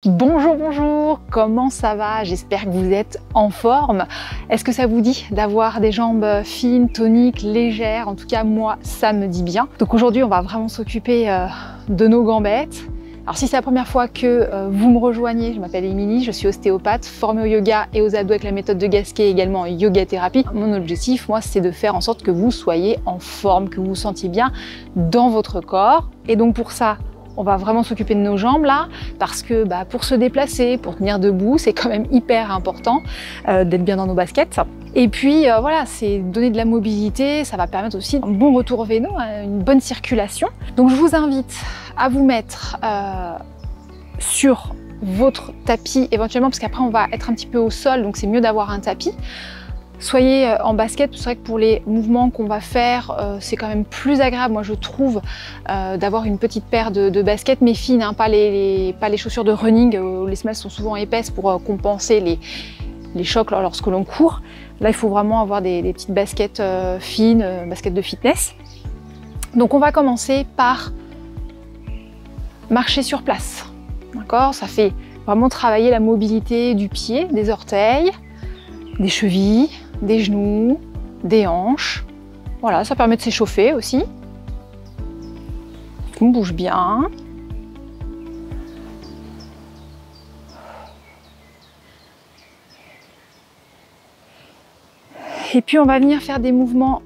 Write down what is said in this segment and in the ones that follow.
Bonjour, bonjour, comment ça va? J'espère que vous êtes en forme. Est-ce que ça vous dit d'avoir des jambes fines, toniques, légères? En tout cas, moi, ça me dit bien. Donc aujourd'hui, on va vraiment s'occuper de nos gambettes. Alors si c'est la première fois que vous me rejoignez, je m'appelle Émilie, je suis ostéopathe, formée au yoga et aux abdos avec la méthode de Gasquet, également en yoga thérapie. Mon objectif, moi, c'est de faire en sorte que vous soyez en forme, que vous vous sentiez bien dans votre corps. Et donc pour ça, on va vraiment s'occuper de nos jambes là, parce que pour se déplacer, pour tenir debout, c'est quand même hyper important d'être bien dans nos baskets. Et puis voilà, c'est donner de la mobilité, ça va permettre aussi un bon retour veineux, une bonne circulation. Donc je vous invite à vous mettre sur votre tapis éventuellement, parce qu'après on va être un petit peu au sol, donc c'est mieux d'avoir un tapis. Soyez en basket, c'est vrai que pour les mouvements qu'on va faire, c'est quand même plus agréable, moi je trouve, d'avoir une petite paire de baskets, mais fines, hein, pas les chaussures de running, où les semelles sont souvent épaisses pour compenser les chocs lorsque l'on court. Là, il faut vraiment avoir des petites baskets fines, baskets de fitness. Donc on va commencer par marcher sur place, d'accord? Ça fait vraiment travailler la mobilité du pied, des orteils, des chevilles, des genoux, des hanches. Voilà, ça permet de s'échauffer aussi. On bouge bien. Et puis on va venir faire des mouvements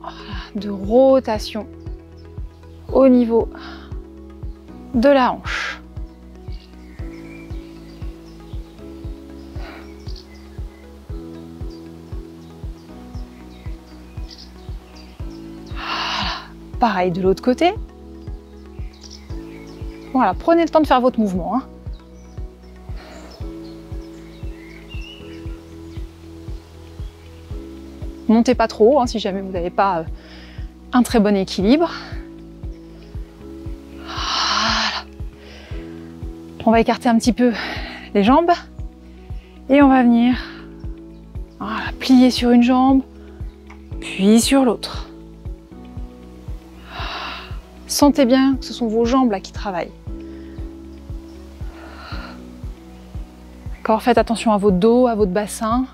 de rotation au niveau de la hanche. Pareil de l'autre côté. Voilà, prenez le temps de faire votre mouvement, hein. Montez pas trop, hein, si jamais vous n'avez pas un très bon équilibre. Voilà. On va écarter un petit peu les jambes et on va venir plier sur une jambe, puis sur l'autre. Sentez bien que ce sont vos jambes là qui travaillent. D'accord, faites attention à votre dos, à votre bassin.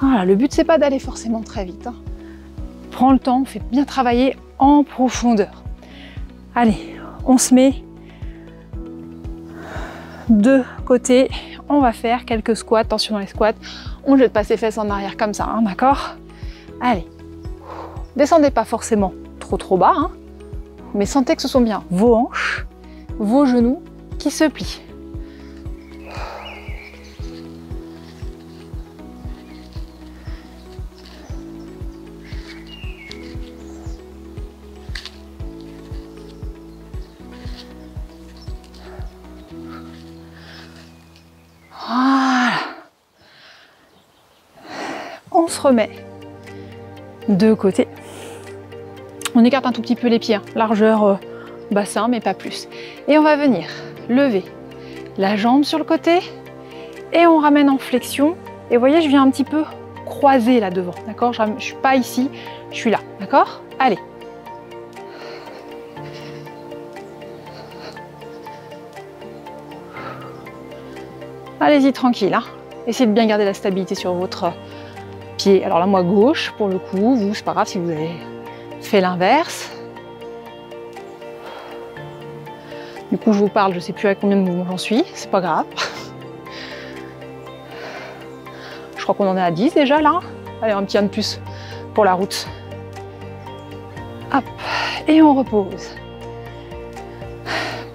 Voilà, le but c'est pas d'aller forcément très vite, hein. Prends le temps, on fait bien travailler en profondeur. Allez, on se met de côté. On va faire quelques squats. Attention dans les squats, on ne jette pas ses fesses en arrière comme ça, hein, d'accord? Allez, descendez pas forcément trop bas, hein, mais sentez que ce sont bien vos hanches, vos genoux qui se plient. On se remet de côté. On écarte un tout petit peu les pieds, hein, largeur bassin, mais pas plus. Et on va venir lever la jambe sur le côté et on ramène en flexion. Et vous voyez, je viens un petit peu croiser là devant, d'accord? Je ne suis pas ici, je suis là, d'accord? Allez. Allez-y tranquille, hein. Essayez de bien garder la stabilité sur votre pied. Alors là, moi gauche pour le coup, vous, c'est pas grave si vous avez fait l'inverse. Du coup, je vous parle, je sais plus à combien de mouvements j'en suis, c'est pas grave. Je crois qu'on en est à 10 déjà là. Allez, un petit un de plus pour la route. Hop, et on repose.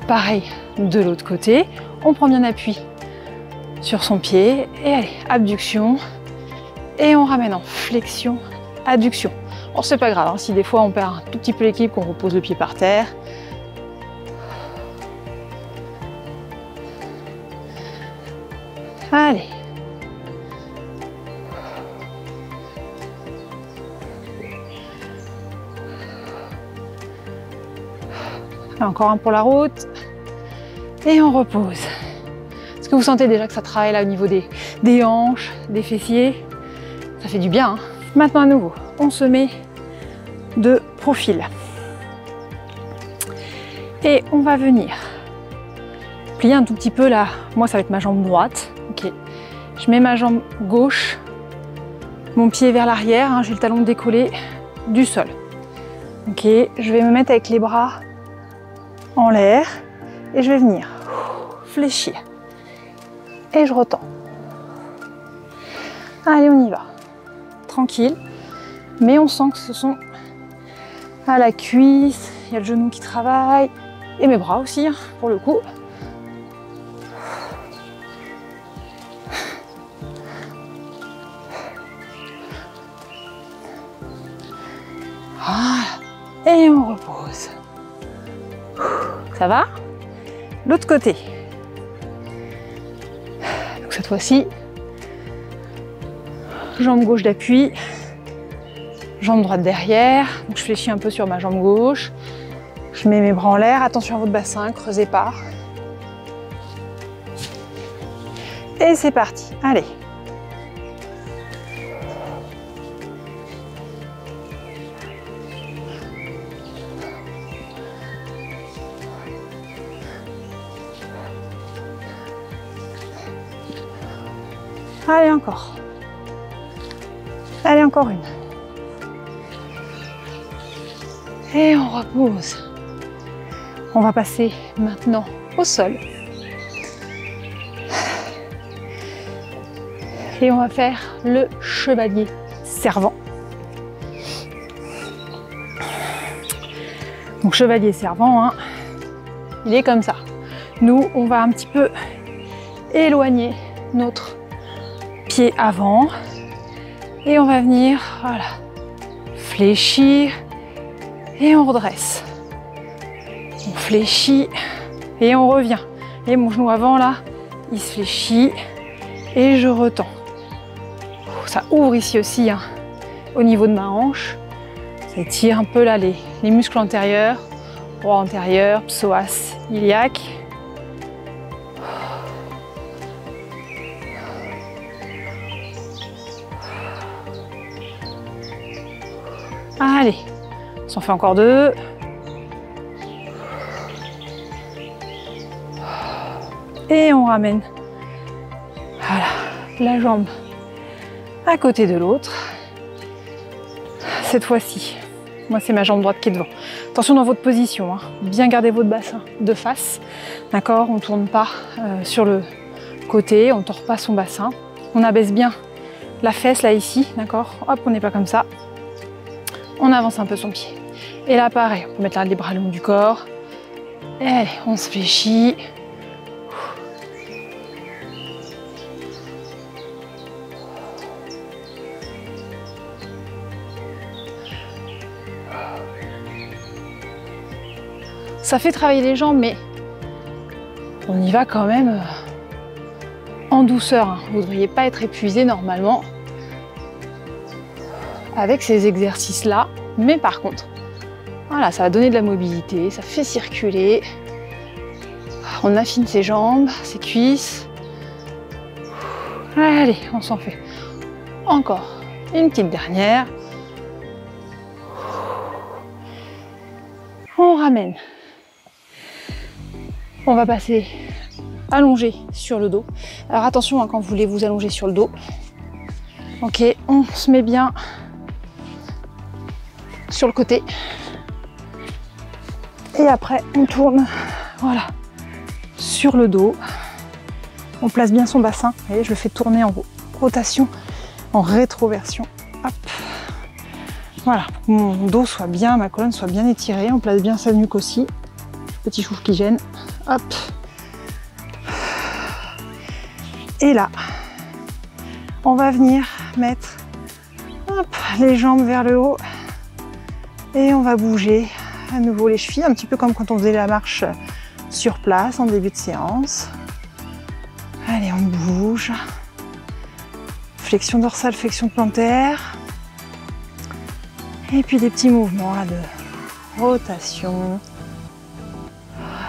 Pareil de l'autre côté, on prend bien appui sur son pied et allez, abduction. Et on ramène en flexion, adduction. Bon, c'est pas grave, hein, si des fois on perd un tout petit peu l'équilibre, qu'on repose le pied par terre. Allez. Encore un pour la route. Et on repose. Est-ce que vous sentez déjà que ça travaille là au niveau des hanches, des fessiers? Ça fait du bien, hein. Maintenant à nouveau, on se met de profil. Et on va venir plier un tout petit peu là. Moi, ça va être ma jambe droite. Ok. Je mets ma jambe gauche, mon pied vers l'arrière, hein, j'ai le talon décollé du sol. Ok, je vais me mettre avec les bras en l'air et je vais venir fléchir. Et je retends. Allez, on y va. Tranquille. Mais on sent que ce sont à la cuisse, il y a le genou qui travaille, et mes bras aussi, hein, pour le coup. Voilà. Et on repose. Ça va? L'autre côté. Donc cette fois-ci, jambe gauche d'appui, jambe droite derrière. Donc je fléchis un peu sur ma jambe gauche. Je mets mes bras en l'air. Attention à votre bassin, creusez pas. Et c'est parti. Allez. Allez, encore. Allez, encore une. Et on repose. On va passer maintenant au sol. Et on va faire le chevalier servant. Donc chevalier servant, hein, il est comme ça. Nous, on va un petit peu éloigner notre pied avant et on va venir, voilà, fléchir et on redresse. On fléchit et on revient. Et mon genou avant là, il se fléchit et je retends. Ça ouvre ici aussi, hein, au niveau de ma hanche. Ça étire un peu là les muscles antérieurs, droit antérieur, psoas iliaque. Allez, on s'en fait encore deux. Et on ramène, voilà, la jambe à côté de l'autre. Cette fois-ci, moi c'est ma jambe droite qui est devant. Attention dans votre position, hein. Bien garder votre bassin de face. D'accord, on ne tourne pas sur le côté, on ne tord pas son bassin. On abaisse bien la fesse là ici, d'accord. Hop, on n'est pas comme ça. On avance un peu son pied. Et là pareil, on peut mettre là les bras le long du corps. Et allez, on se fléchit. Ça fait travailler les jambes, mais on y va quand même en douceur, hein. Vous ne devriez pas être épuisé normalement avec ces exercices-là. Mais par contre, voilà, ça va donner de la mobilité, ça fait circuler. On affine ses jambes, ses cuisses. Allez, on s'en fait encore une petite dernière. On ramène. On va passer allongé sur le dos. Alors attention, hein, quand vous voulez vous allonger sur le dos. Ok, on se met bien sur le côté. Et après, on tourne, voilà, sur le dos. On place bien son bassin. Vous voyez, je le fais tourner en rotation, en rétroversion. Hop. Voilà, pour que mon dos soit bien, ma colonne soit bien étirée. On place bien sa nuque aussi. Petit chouf qui gêne. Hop. Et là, on va venir mettre, hop, les jambes vers le haut. Et on va bouger à nouveau les chevilles, un petit peu comme quand on faisait la marche sur place en début de séance. Allez, on bouge. Flexion dorsale, flexion plantaire. Et puis des petits mouvements là de rotation.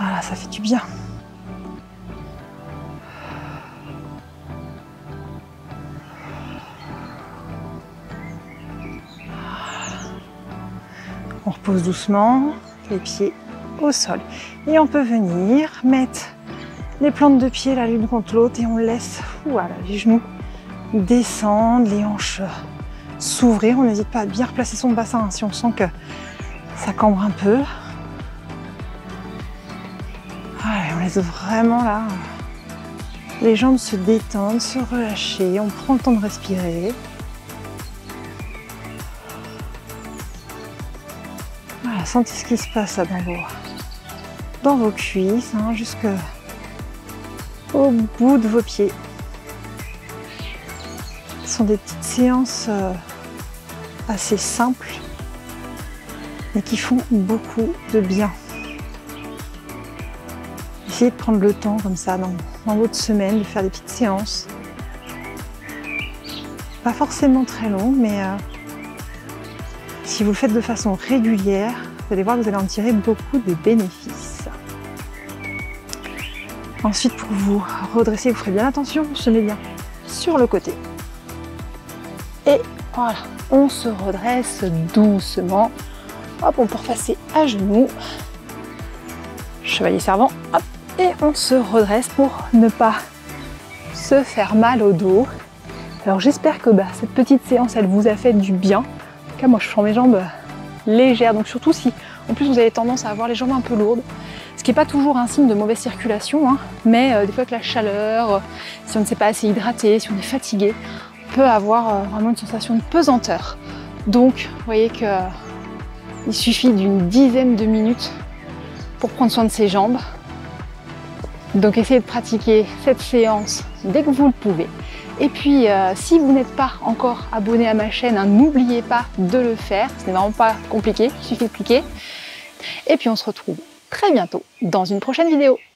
Voilà, ça fait du bien. pose doucement les pieds au sol. Et on peut venir mettre les plantes de pied l'une contre l'autre et on laisse voilà, les genoux descendre, les hanches s'ouvrir. On n'hésite pas à bien replacer son bassin si on sent que ça cambre un peu. Voilà, on laisse vraiment là les jambes se détendent, se relâcher. On prend le temps de respirer. Voilà, sentez ce qui se passe là dans vos cuisses, hein, jusqu'au bout de vos pieds. Ce sont des petites séances assez simples, mais qui font beaucoup de bien. Essayez de prendre le temps comme ça dans votre semaine, de faire des petites séances. Pas forcément très longues, mais si vous le faites de façon régulière, vous allez voir que vous allez en tirer beaucoup de bénéfices. Ensuite, pour vous redresser, vous ferez bien attention, on se met bien sur le côté. Et voilà, on se redresse doucement. Hop, on peut repasser à genoux. Chevalier servant, hop, et on se redresse pour ne pas se faire mal au dos. Alors j'espère que cette petite séance, elle vous a fait du bien. En tout cas, moi je sens mes jambes légères, donc surtout si en plus vous avez tendance à avoir les jambes un peu lourdes, ce qui n'est pas toujours un signe de mauvaise circulation, hein, mais des fois avec la chaleur, si on ne s'est pas assez hydraté, si on est fatigué, on peut avoir vraiment une sensation de pesanteur. Donc vous voyez qu'il suffit d'une dizaine de minutes pour prendre soin de ses jambes. Donc essayez de pratiquer cette séance dès que vous le pouvez. Et puis si vous n'êtes pas encore abonné à ma chaîne, hein, n'oubliez pas de le faire, ce n'est vraiment pas compliqué, il suffit de cliquer. Et puis on se retrouve très bientôt dans une prochaine vidéo.